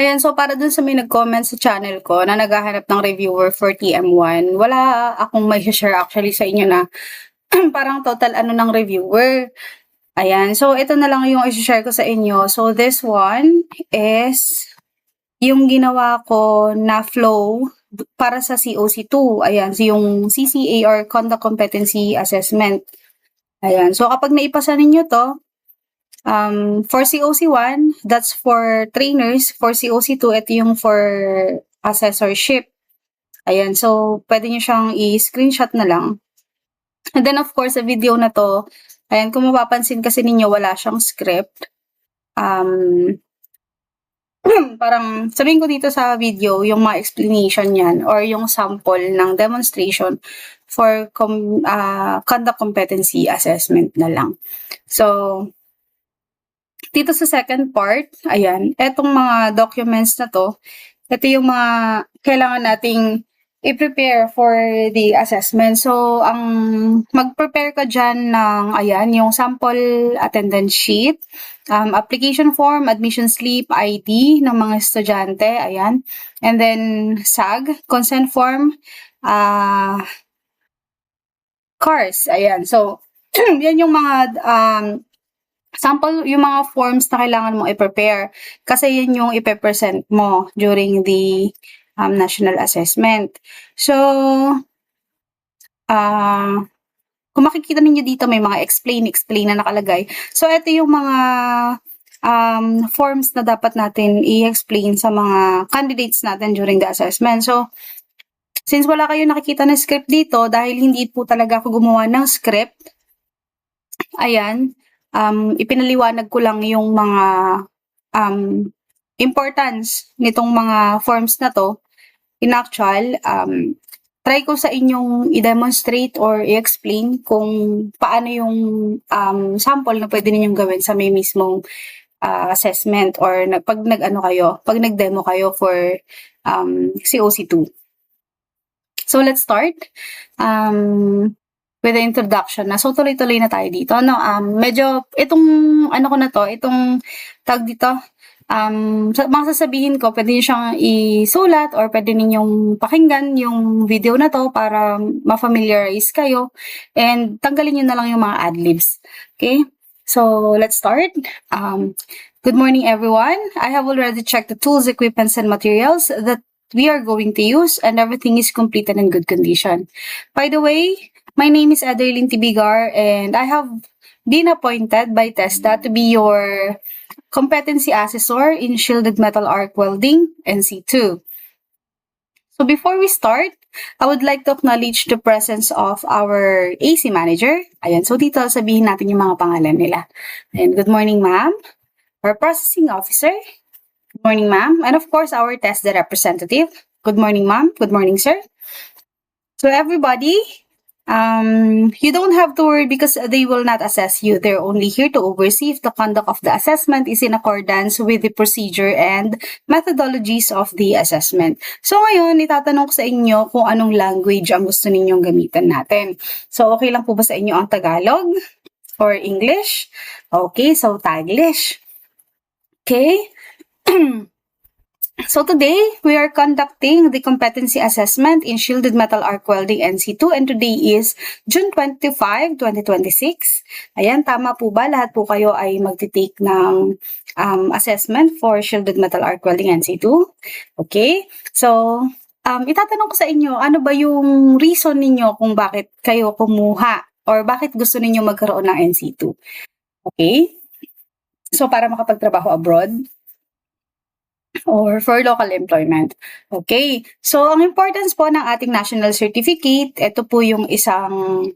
Ayan, so para dun sa may nag-comment sa channel ko na naghahanap ng reviewer for TM1, wala akong mai-share actually sa inyo na parang total ano ng reviewer. Ayan, so ito na lang yung i-share ko sa inyo. So this one is yung ginawa ko na flow para sa COC2. Ayan, so yung CCA or Conduct Competency Assessment. Ayan, so kapag naipasa ninyo to, for COC1, that's for trainers. For COC2, ito yung for assessorship. Ayan, so pwede nyo siyang i-screenshot na lang. And then of course, sa video na to, ayan, kung mapapansin kasi ninyo, wala siyang script. Parang sabihin ko dito sa video, yung mga explanation yan or yung sample ng demonstration for conduct competency assessment na lang. So, dito sa second part, ayan, etong mga documents na to, ito yung mga kailangan nating i-prepare for the assessment. So, ang mag-prepare ka dyan ng, ayan, yung sample attendance sheet, application form, admission slip, ID ng mga estudyante, ayan. And then, SAG, consent form, CARS, ayan. So, yan yung mga sample, yung mga forms na kailangan mong i-prepare kasi yun yung ipe-present mo during the national assessment. So, kung makikita ninyo dito may mga explain na nakalagay. So, ito yung mga forms na dapat natin i-explain sa mga candidates natin during the assessment. So, since wala kayo nakikita na script dito, dahil hindi po talaga ako gumawa ng script, ayan, ipinaliwanag ko lang yung mga importance nitong mga forms na to. In actual, try ko sa inyong i-demonstrate or i-explain kung paano yung sample na pwede ninyong gawin sa may mismong assessment or pag nag-demo kayo for COC2. So let's start. With the introduction na. So, tuloy-tuloy na tayo dito. No, medyo, itong, ano ko na to, itong tag dito, mga sasabihin ko, pwede nyo siyang isulat or pwede ninyong pakinggan yung video na to para ma-familiarize kayo and tanggalin nyo na lang yung mga adlibs. Okay? So, let's start. Good morning, everyone. I have already checked the tools, equipments, and materials that we are going to use and everything is complete and in good condition. By the way, my name is Adeline Tibigar and I have been appointed by TESDA to be your competency assessor in shielded metal arc welding, NC2. So before we start, I would like to acknowledge the presence of our AC manager. Ayan, so dito sabihin natin yung mga pangalan nila. And good morning, ma'am. Our processing officer. Good morning, ma'am. And of course, our TESDA representative. Good morning, ma'am. Good morning, sir. So everybody, you don't have to worry because they will not assess you. They're only here to oversee if the conduct of the assessment is in accordance with the procedure and methodologies of the assessment. So ngayon, itatanong ko sa inyo kung anong language ang gusto ninyong gamitan natin. So okay lang po ba sa inyo ang Tagalog or English? Okay, so Taglish. Okay. So today, we are conducting the competency assessment in shielded metal arc welding NC2 and today is June 25, 2026. Ayan, tama po ba? Lahat po kayo ay magti-take ng assessment for shielded metal arc welding NC2? Okay, so itatanong ko sa inyo, ano ba yung reason ninyo kung bakit kayo kumuha or bakit gusto ninyo magkaroon ng NC2? Okay, so para makapagtrabaho abroad or for local employment. Okay. So, ang importance po ng ating national certificate, ito po yung isang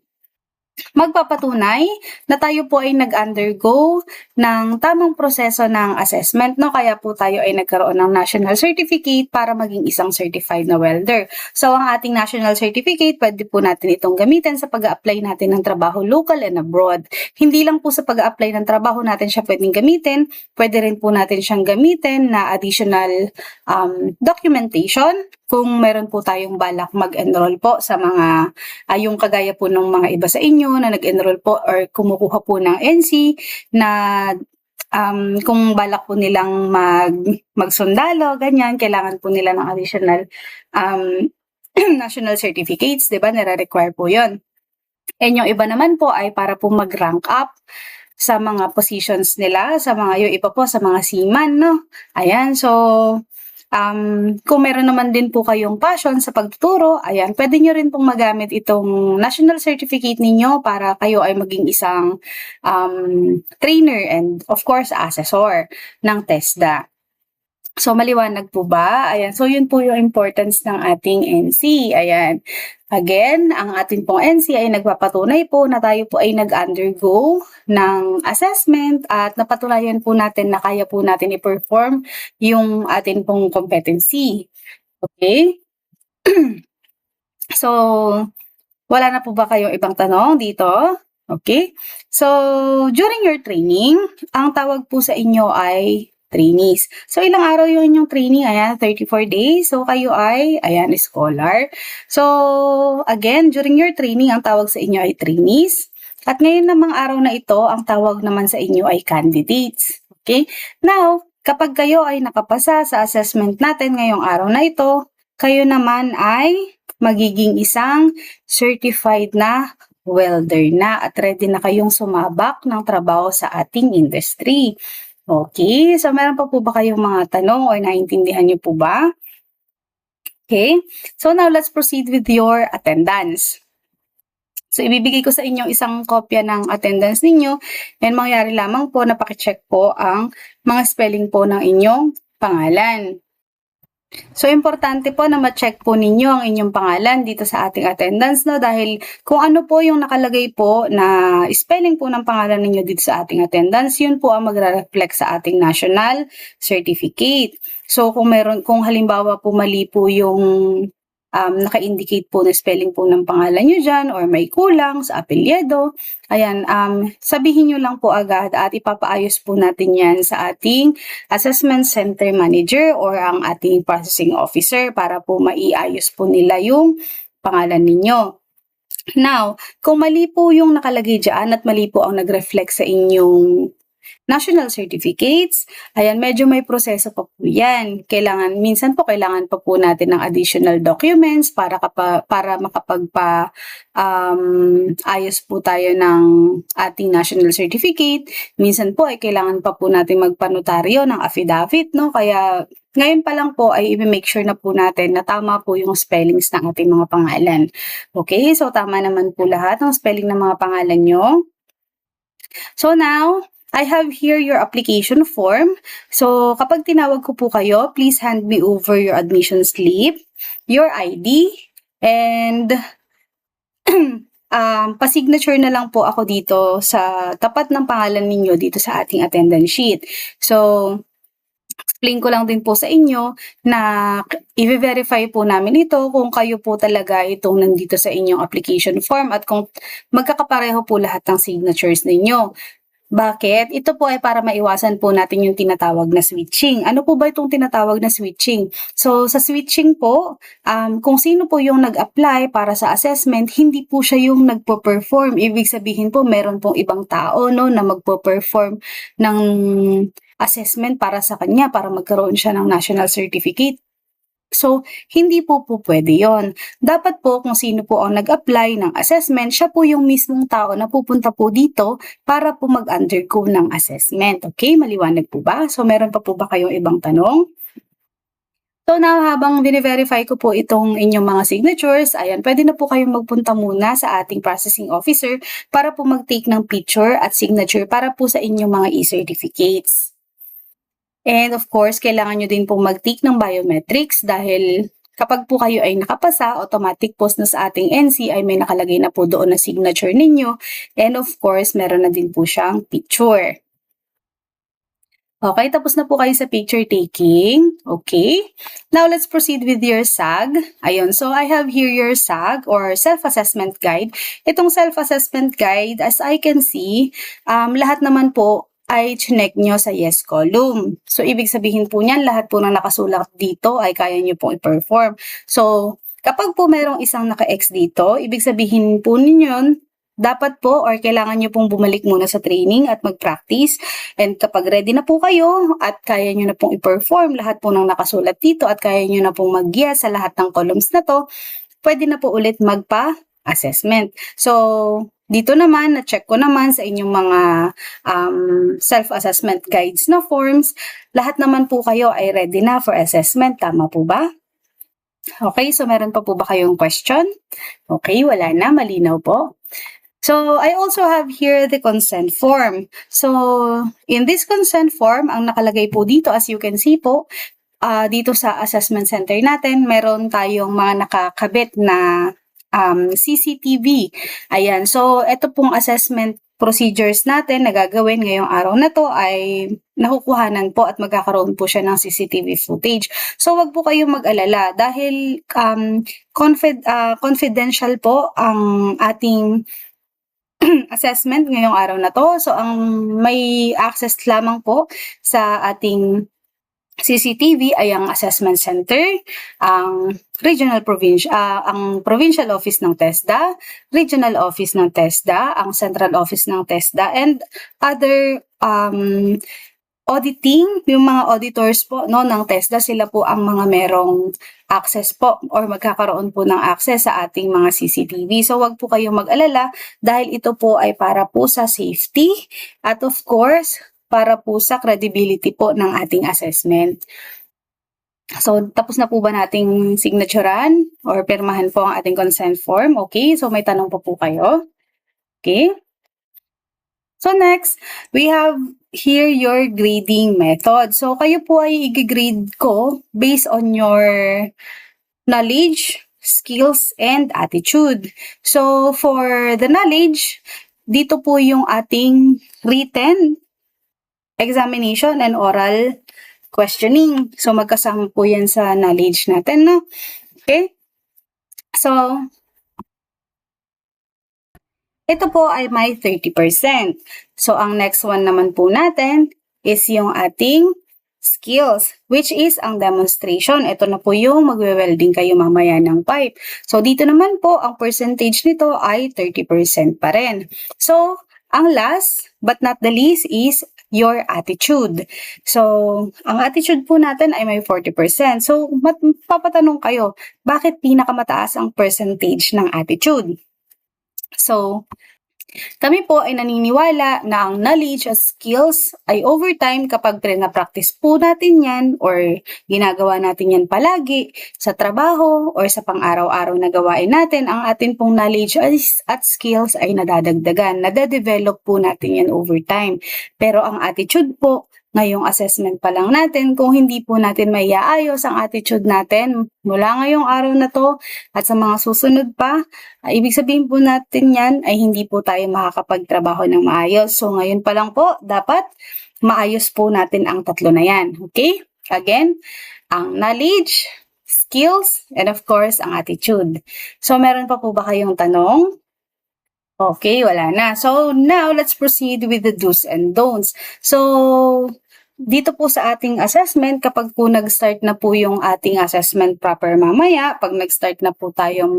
magpapatunay na tayo po ay nag-undergo ng tamang proseso ng assessment, no? Kaya po tayo ay nagkaroon ng national certificate para maging isang certified na welder. So, ang ating national certificate, pwede po natin itong gamitin sa pag-a-apply natin ng trabaho local and abroad. Hindi lang po sa pag-a-apply ng trabaho natin siya pwedeng gamitin, pwede rin po natin siyang gamitin na additional documentation kung meron po tayong balak mag-enroll po sa mga, yung kagaya po ng mga iba sa inyo na nag-enroll po or kumukuha po ng NC na kung balak po nilang magsundalo, ganyan, kailangan po nila ng additional national certificates, 'di ba? Nare-require po 'yon. And yung iba naman po ay para po mag-rank up sa mga positions nila, sa mga yung iba po sa mga seaman, no? Ayan, so kung meron naman din po kayong passion sa pagtuturo, ayan, pwede nyo rin pong magamit itong national certificate ninyo para kayo ay maging isang trainer and of course assessor ng TESDA. So, maliwanag po ba? Ayan. So, yun po yung importance ng ating NC. Ayan. Again, ang ating pong NC ay nagpapatunay po na tayo po ay nag-undergo ng assessment at napatunayan po natin na kaya po natin i-perform yung ating pong competency. Okay? So, wala na po ba kayong ibang tanong dito? Okay? So, during your training, ang tawag po sa inyo ay trainees. So, ilang araw yung inyong training? Ayan, 34 days. So, kayo ay, ayan, scholar. So, again, during your training, ang tawag sa inyo ay trainees. At ngayon namang araw na ito, ang tawag naman sa inyo ay candidates. Okay? Now, kapag kayo ay nakapasa sa assessment natin ngayong araw na ito, kayo naman ay magiging isang certified na welder na at ready na kayong sumabak ng trabaho sa ating industry. Okay, so meron pa po ba kayong mga tanong or naintindihan niyo po ba? Okay, so now let's proceed with your attendance. So ibibigay ko sa inyo isang kopya ng attendance ninyo and mangyari lamang po na pakicheck po ang mga spelling po ng inyong pangalan. So, importante po na ma-check po ninyo ang inyong pangalan dito sa ating attendance, no? Dahil kung ano po yung nakalagay po na spelling po ng pangalan ninyo dito sa ating attendance, yun po ang magre-reflect sa ating national certificate. So, kung halimbawa po mali po yung naka-indicate po na spelling po ng pangalan nyo dyan or may kulang sa apelyido, ayan, sabihin nyo lang po agad at ipapaayos po natin yan sa ating assessment center manager or ang ating processing officer para po maiayos po nila yung pangalan ninyo. Now, kung mali po yung nakalagay dyan at mali po ang nag-reflect sa inyong national certificates, ayan, medyo may proseso pa po yan. Minsan po kailangan pa po natin ng additional documents para ayos po tayo ng ating national certificate. Minsan po ay kailangan pa po natin magpanotaryo ng affidavit, no? Kaya ngayon pa lang po ay i-make sure na po natin na tama po yung spellings ng ating mga pangalan. Okay, so tama naman po lahat ng spelling ng mga pangalan nyo. So now, I have here your application form. So, kapag tinawag ko po kayo, please hand me over your admission slip, your ID, and pa-signature na lang po ako dito sa tapat ng pangalan ninyo dito sa ating attendance sheet. So, explain ko lang din po sa inyo na i-verify po namin ito kung kayo po talaga itong nandito sa inyong application form at kung magkakapareho po lahat ng signatures ninyo. Bakit? Ito po ay para maiwasan po natin yung tinatawag na switching. Ano po ba itong tinatawag na switching? So, sa switching po, kung sino po yung nag-apply para sa assessment, hindi po siya yung nagpo-perform. Ibig sabihin po, meron pong ibang tao, no, na magpo-perform ng assessment para sa kanya, para magkaroon siya ng national certificate. So, hindi po pwede yon. Dapat po kung sino po ang nag-apply ng assessment, siya po yung mismong tao na pupunta po dito para po mag-undergo ng assessment. Okay, maliwanag po ba? So, meron pa po ba kayong ibang tanong? So now, habang bine-verify ko po itong inyong mga signatures, ayan, pwede na po kayong magpunta muna sa ating processing officer para po mag-take ng picture at signature para po sa inyong mga e-certificates. And of course, kailangan nyo din pong mag-take ng biometrics dahil kapag po kayo ay nakapasa, automatic post na sa ating NC ay may nakalagay na po doon na signature ninyo. And of course, meron na din po siyang picture. Okay, tapos na po kayo sa picture taking. Okay. Now, let's proceed with your SAG. Ayun, so I have here your SAG or self-assessment guide. Itong self-assessment guide, as I can see, lahat naman po ay chinek nyo sa yes column. So, ibig sabihin po niyan, lahat po na nakasulat dito ay kaya nyo pong i-perform. So, kapag po merong isang naka-X dito, ibig sabihin po ninyo dapat po or kailangan nyo pong bumalik muna sa training at mag-practice. And kapag ready na po kayo at kaya nyo na pong i-perform lahat po ng nakasulat dito at kaya nyo na pong mag-guess sa lahat ng columns na to, pwede na po ulit magpa-assessment. So, dito naman, na-check ko naman sa inyong mga self-assessment guides na forms, lahat naman po kayo ay ready na for assessment. Tama po ba? Okay, so meron pa po ba kayong question? Okay, wala na, malinaw po. So, I also have here the consent form. So, in this consent form, ang nakalagay po dito, as you can see po, dito sa assessment center natin, meron tayong mga nakakabit na CCTV. Ayan, so ito pong assessment procedures natin na gagawin ngayong araw na to ay nakukuhanan po at magkakaroon po siya ng CCTV footage. So, wag po kayong mag-alala dahil confidential po ang ating assessment ngayong araw na to. So, ang may access lamang po sa ating CCTV ay ang assessment center, ang provincial office ng TESDA, regional office ng TESDA, ang central office ng TESDA, and other auditing, yung mga auditors po no ng TESDA, sila po ang mga merong access po or magkakaroon po ng access sa ating mga CCTV. So, wag po kayong mag-alala dahil ito po ay para po sa safety at of course, para po sa credibility po ng ating assessment. So, tapos na po ba nating signaturean or pirmahan po ang ating consent form? Okay, so may tanong pa po kayo? Okay. So, next, we have here your grading method. So, kayo po ay i-grade ko based on your knowledge, skills, and attitude. So, for the knowledge, dito po yung ating written examination and oral questioning. So, magkasama po yan sa knowledge natin, no? Okay? So, ito po ay may 30%. So, ang next one naman po natin is yung ating skills, which is ang demonstration. Ito na po yung magwe-welding kayo mamaya ng pipe. So, dito naman po, ang percentage nito ay 30% pa rin. So, ang last but not the least is your attitude. So, ang attitude po natin ay may 40%. So, papatanong kayo, bakit pinakamataas ang percentage ng attitude? So, kami po ay naniniwala na ang knowledge at skills ay over time kapag na-practice po natin yan or ginagawa natin yan palagi sa trabaho or sa pang-araw-araw na gawain natin, ang atin pong knowledge at skills ay nadadagdagan. Nade-develop po natin yan over time. Pero ang attitude po, ngayong assessment pa lang natin, kung hindi po natin maiaayos ang attitude natin mula ngayong araw na to at sa mga susunod pa, ibig sabihin po natin yan ay hindi po tayo makakapagtrabaho ng maayos. So ngayon pa lang po, dapat maayos po natin ang tatlo na yan. Okay? Again, ang knowledge, skills, and of course, ang attitude. So meron pa po ba kayong tanong? Okay, wala na. So now, let's proceed with the do's and don'ts. So, dito po sa ating assessment, kapag po nag-start na po yung ating assessment proper mamaya, pag nag-start na po tayo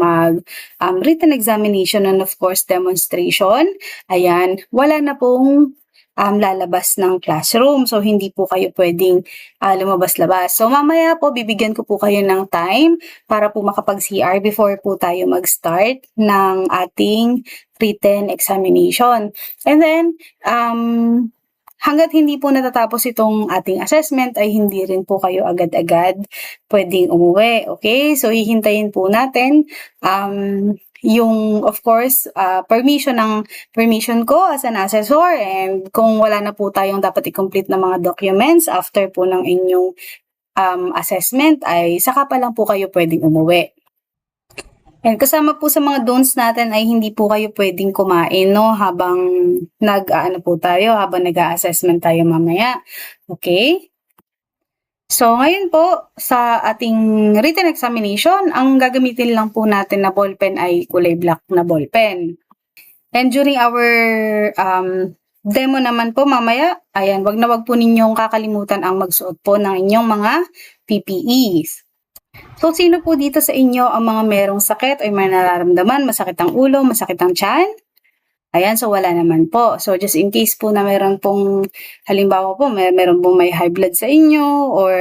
written examination and of course demonstration, ayan, wala na pong lalabas ng classroom. So, hindi po kayo pwedeng lumabas-labas. So, mamaya po, bibigyan ko po kayo ng time para po makapag-CR before po tayo mag-start ng ating written examination. And then, hanggat hindi po natatapos itong ating assessment ay hindi rin po kayo agad-agad pwedeng umuwi. Okay? So, hihintayin po natin yung, of course, permission ko as an assessor, and kung wala na po tayong dapat i-complete na mga documents after po ng inyong assessment ay saka pa lang po kayo pwedeng umuwi. And kasama po sa mga don'ts natin ay hindi po kayo pwedeng kumain, no, habang habang nag-a-assessment tayo mamaya. Okay? So, ngayon po, sa ating written examination, ang gagamitin lang po natin na ballpen ay kulay black na ballpen. And during our demo naman po mamaya, ayan, wag na wag po ninyong kakalimutan ang magsuot po ng inyong mga PPEs. So, sino po dito sa inyo ang mga merong sakit o may nararamdaman, masakit ang ulo, masakit ang tiyan? Ayan, so wala naman po. So just in case po na meron pong halimbawa po meron pong may high blood sa inyo or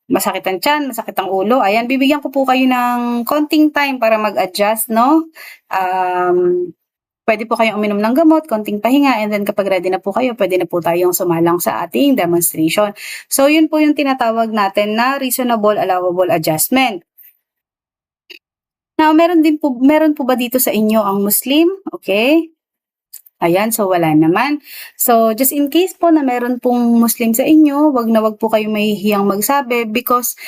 masakit ang tiyan, masakit ang ulo, ayan bibigyan ko po kayo ng konting time para mag-adjust 'no. Puwede po kayong uminom ng gamot, konting pahinga, and then kapag ready na po kayo, puwede na po tayong sumalang sa ating demonstration. So yun po yung tinatawag natin na reasonable allowable adjustment. Now meron po ba dito sa inyo ang Muslim? Okay. Ayan, so wala naman. So just in case po na meron pong Muslim sa inyo, wag na wag po kayong mahihiyang magsabi because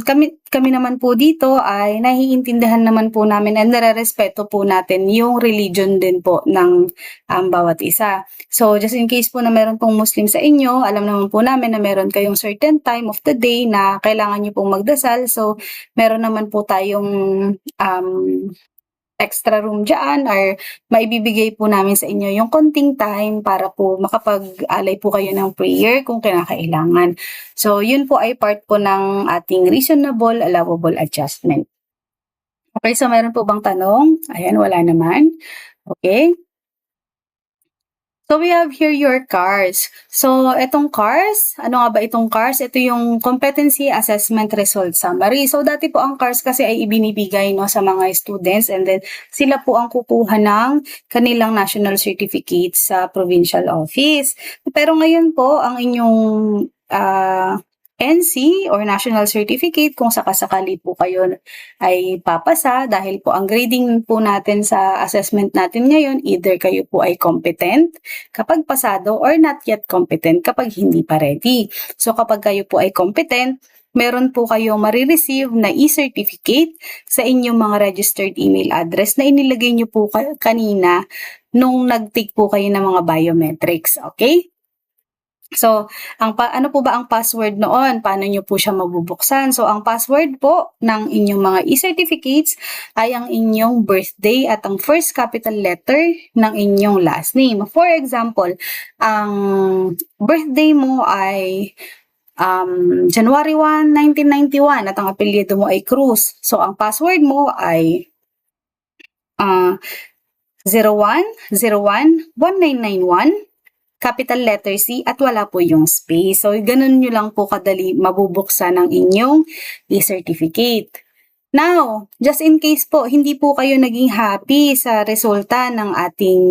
kami naman po dito ay naiintindihan naman po namin and nare-respeto po natin yung religion din po ng bawat isa. So just in case po na meron pong Muslim sa inyo, alam naman po namin na meron kayong certain time of the day na kailangan niyo pong magdasal. So meron naman po tayong extra room dyan or maibibigay po namin sa inyo yung konting time para po makapag-alay po kayo ng prayer kung kinakailangan. So, yun po ay part po ng ating reasonable allowable adjustment. Okay, so meron po bang tanong? Ayan, wala naman. Okay. So, we have here your CARS. So, itong CARS, ano nga ba itong CARS? Ito yung Competency Assessment Result Summary. So, dati po ang CARS kasi ay ibinibigay no, sa mga students and then sila po ang kukuha ng kanilang national certificate sa provincial office. Pero ngayon po, ang inyong NC or National Certificate kung sakasakali po kayo ay papasa dahil po ang grading po natin sa assessment natin ngayon, either kayo po ay competent kapag pasado or not yet competent kapag hindi pa ready. So kapag kayo po ay competent, meron po kayo marireceive na e-certificate sa inyong mga registered email address na inilagay nyo po kanina nung nag-take po kayo ng mga biometrics. Okay? So, ano po ba ang password noon? Paano nyo po siya mabubuksan? So, ang password po ng inyong mga e-certificates ay ang inyong birthday at ang first capital letter ng inyong last name. For example, ang birthday mo ay January 1, 1991 at ang apelyido mo ay Cruz. So, ang password mo ay 01011991 capital letter C at wala po yung space. So, ganun nyo lang po kadali mabubuksan ng inyong e-certificate. Now, just in case po, hindi po kayo naging happy sa resulta ng ating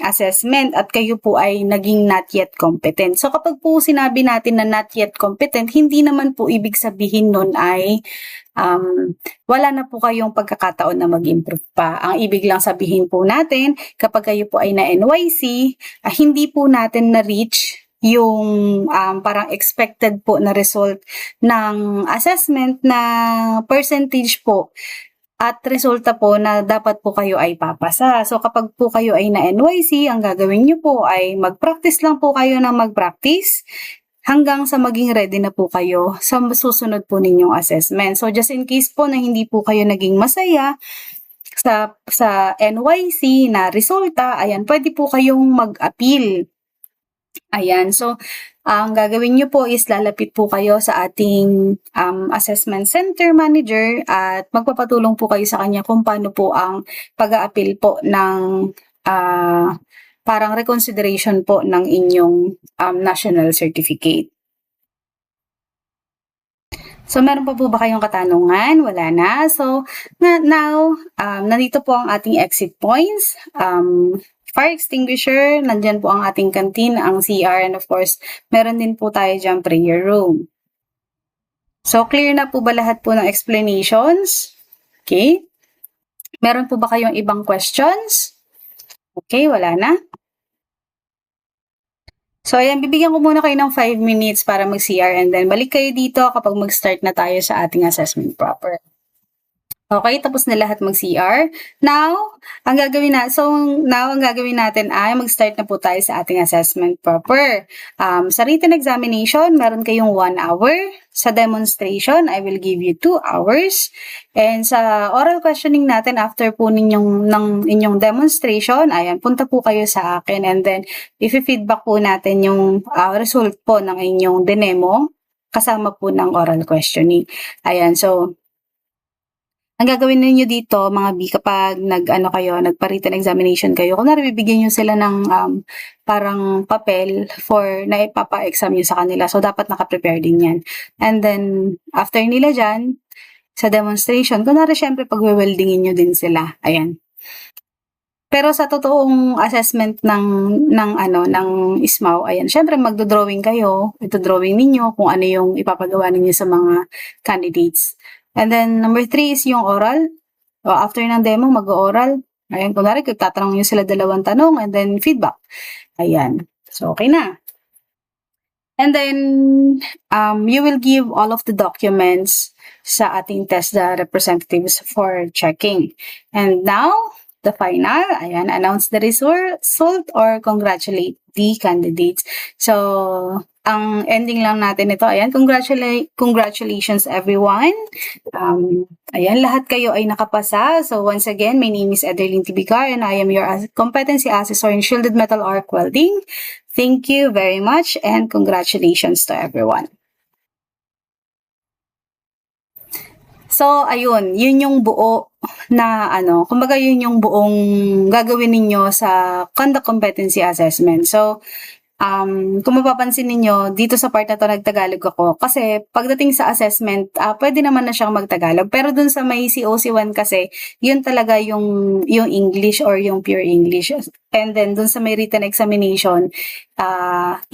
assessment at kayo po ay naging not yet competent. So, kapag po sinabi natin na not yet competent, hindi naman po ibig sabihin nun ay wala na po kayong pagkakataon na mag-improve pa. Ang ibig lang sabihin po natin, kapag kayo po ay na NYC, hindi po natin na-reach yung parang expected po na result ng assessment na percentage po at resulta po na dapat po kayo ay papasa. So kapag po kayo ay na NYC, ang gagawin nyo po ay mag-practice lang po kayo ng mag-practice hanggang sa maging ready na po kayo sa susunod po ninyong assessment. So just in case po na hindi po kayo naging masaya sa NYC na resulta, ayan, pwede po kayong mag-appeal. Ayan, so ang gagawin nyo po is lalapit po kayo sa ating assessment center manager at magpapatulong po kayo sa kanya kung paano po ang pag-a-appeal po ng parang reconsideration po ng inyong national certificate. So, meron pa po ba kayong katanungan? Wala na. So, now, nandito po ang ating exit points. Fire extinguisher, nandyan po ang ating canteen, ang CR, and of course, meron din po tayo dyan prayer room. So, clear na po ba lahat po ng explanations? Okay. Meron po ba kayong ibang questions? Okay, wala na. So, ayan, bibigyan ko muna kayo ng 5 minutes para mag-CR and then balik kayo dito kapag mag-start na tayo sa ating assessment proper. Okay, tapos na lahat mag-CR. Now, ang gagawin natin ay mag-start na po tayo sa ating assessment proper. Sa written examination, meron kayong 1 hour. Sa demonstration, I will give you 2 hours. And sa oral questioning natin, after po ng inyong demonstration, ayan, punta po kayo sa akin and then i-feedback po natin yung result po ng inyong demo kasama po ng oral questioning. Ayan, so ang gagawin ninyo dito, mga B, kapag nagpa-written examination kayo, kunwari bibigyan nyo sila ng parang papel na ipapa-exam nyo sa kanila. So, dapat naka-prepare din yan. And then, after nila dyan, sa demonstration, kunwari syempre pag-weldingin nyo din sila. Ayan. Pero sa totoong assessment ng ISMAW, ayan, syempre magdo-drawing kayo, ito-drawing ninyo kung ano yung ipapagawa ninyo sa mga candidates. And then, number 3 is yung oral. O, after ng demo, mag-oral. Ayan, kunwari, tatanong nyo sila 2 tanong and then feedback. Ayan. So, okay na. And then, you will give all of the documents sa ating TESDA representatives for checking. And now, the final, ayan, announce the result or congratulate the candidates. So, ang ending lang natin ito, ayan, congratulations everyone. Ayan, lahat kayo ay nakapasa. So, once again, my name is Ederlyn Tibicar and I am your competency assessor in shielded metal arc welding. Thank you very much and congratulations to everyone. So, ayun, yun yung buo na kumbaga yun yung buong gagawin ninyo sa conduct competency assessment. So, kung mapapansin ninyo, dito sa part na to nagtagalog ako kasi pagdating sa assessment, pwede naman na siyang magtagalog. Pero dun sa may COC1 kasi, yun talaga yung English or yung pure English. And then dun sa may written examination,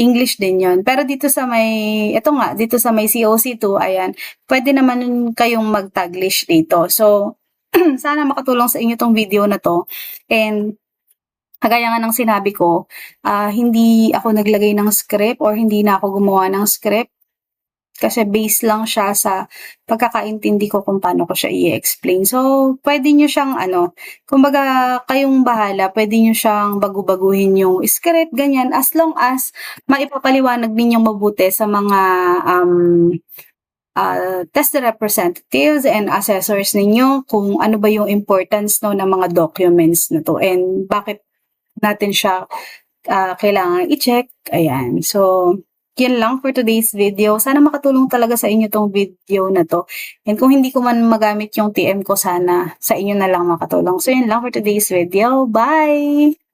English din yun. Pero dito sa may COC2, ayan, pwede naman kayong mag-Taglish dito. So, sana makatulong sa inyo tong video na to. And kagaya nga ng sinabi ko, hindi ako naglagay ng script or hindi na ako gumawa ng script kasi base lang siya sa pagkakaintindi ko kung paano ko siya i-explain. So, pwede nyo siyang kumbaga kayong bahala, pwede nyo siyang baguhin yung script, ganyan, as long as maipapaliwanag ninyong mabuti sa mga test representatives and assessors ninyo kung ano ba yung importance ng mga documents na to and bakit natin siya kailangan i-check. Ayan. So, yun lang for today's video. Sana makatulong talaga sa inyo tong video na to. And kung hindi ko man magamit yung TM ko, sana sa inyo na lang makatulong. So, yun lang for today's video. Bye!